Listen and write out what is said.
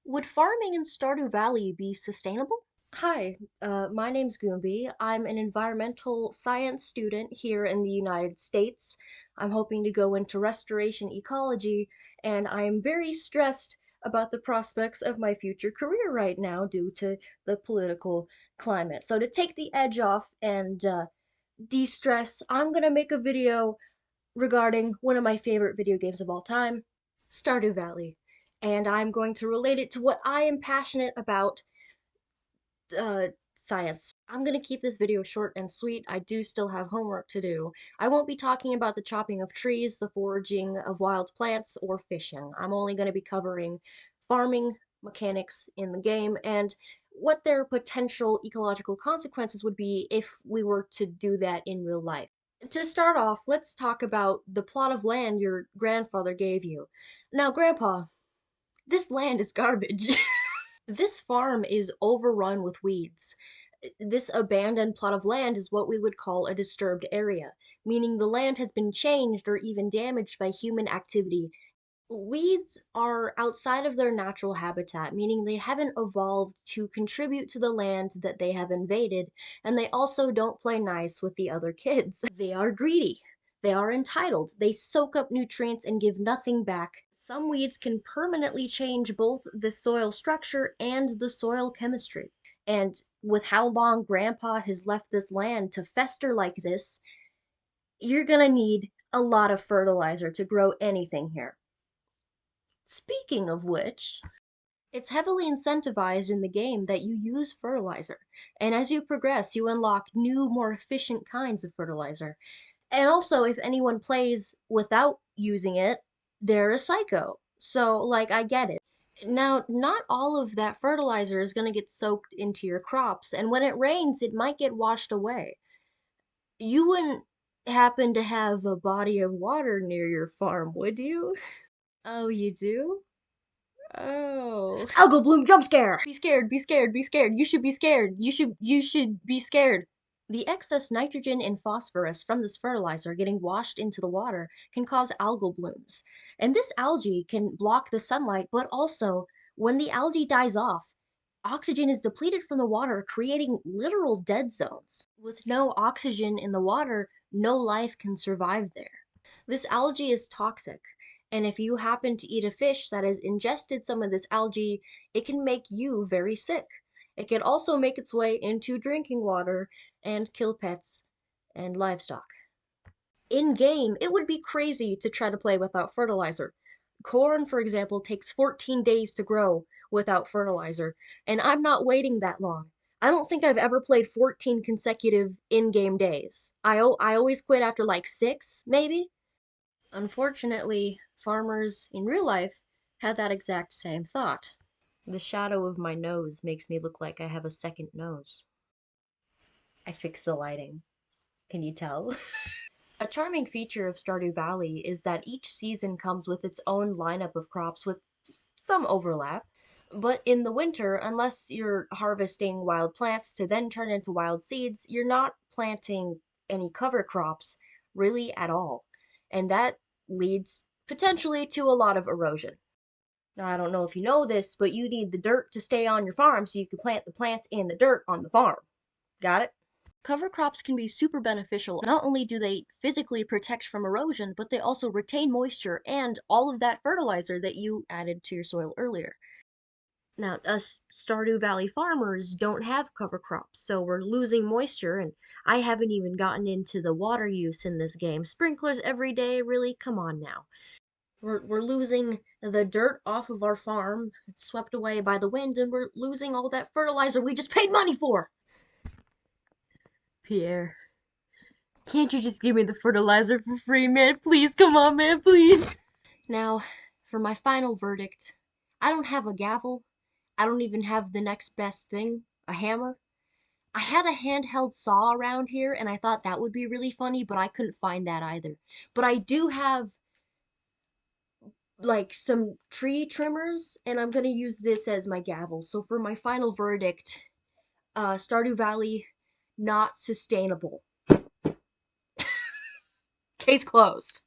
Would farming in Stardew Valley be sustainable? Hi, my name's Goomby. I'm an environmental science student here in the United States. I'm hoping to go into restoration ecology, and I'm very stressed about the prospects of my future career right now due to the political climate. So to take the edge off and de-stress, I'm gonna make a video regarding one of my favorite video games of all time, Stardew Valley. And I'm going to relate it to what I am passionate about, uh, science. I'm gonna keep this video short and sweet. I do still have homework to do. I won't be talking about the chopping of trees, the foraging of wild plants, or fishing. I'm only gonna be covering farming mechanics in the game and what their potential ecological consequences would be if we were to do that in real life. To start off, let's talk about the plot of land your grandfather gave you. Now, Grandpa, this land is garbage. This farm is overrun with weeds. This abandoned plot of land is what we would call a disturbed area, meaning the land has been changed or even damaged by human activity. Weeds are outside of their natural habitat, meaning they haven't evolved to contribute to the land that they have invaded, and they also don't play nice with the other kids. They are greedy. They are entitled. They soak up nutrients and give nothing back. Some weeds can permanently change both the soil structure and the soil chemistry. And with how long Grandpa has left this land to fester like this, you're gonna need a lot of fertilizer to grow anything here. Speaking of which, it's heavily incentivized in the game that you use fertilizer, and as you progress, you unlock new, more efficient kinds of fertilizer. And also, if anyone plays without using it, they're a psycho. So, like, I get it. Now, not all of that fertilizer is going to get soaked into your crops, and when it rains, it might get washed away. You wouldn't happen to have a body of water near your farm, would you? Oh, you do? Oh. Algal Bloom jump scare! Be scared, be scared, be scared. You should be scared. You should be scared. The excess nitrogen and phosphorus from this fertilizer getting washed into the water can cause algal blooms. And this algae can block the sunlight, but also, when the algae dies off, oxygen is depleted from the water, creating literal dead zones. With no oxygen in the water, no life can survive there. This algae is toxic, and if you happen to eat a fish that has ingested some of this algae, it can make you very sick. It can also make its way into drinking water and kill pets and livestock. In game, it would be crazy to try to play without fertilizer. Corn, for example, takes 14 days to grow without fertilizer, and I'm not waiting that long. I don't think I've ever played 14 consecutive in-game days. I always quit after like 6, maybe. Unfortunately, farmers in real life had that exact same thought. The shadow of my nose makes me look like I have a second nose. I fixed the lighting. Can you tell? A charming feature of Stardew Valley is that each season comes with its own lineup of crops with some overlap. But in the winter, unless you're harvesting wild plants to then turn into wild seeds, you're not planting any cover crops really at all. And that leads potentially to a lot of erosion. Now, I don't know if you know this, but you need the dirt to stay on your farm so you can plant the plants in the dirt on the farm. Got it? Cover crops can be super beneficial. Not only do they physically protect from erosion, but they also retain moisture and all of that fertilizer that you added to your soil earlier. Now, us Stardew Valley farmers don't have cover crops, so we're losing moisture, and I haven't even gotten into the water use in this game. Sprinklers every day, really? Come on now. We're losing the dirt off of our farm. It's swept away by the wind, and we're losing all that fertilizer we just paid money for. Pierre, can't you just give me the fertilizer for free, man? Please, come on, man, please. Now, for my final verdict, I don't have a gavel. I don't even have the next best thing, a hammer. I had a handheld saw around here, and I thought that would be really funny, but I couldn't find that either. But I do have like some tree trimmers, and I'm gonna use this as my gavel. So for my final verdict, Stardew Valley, not sustainable. Case closed.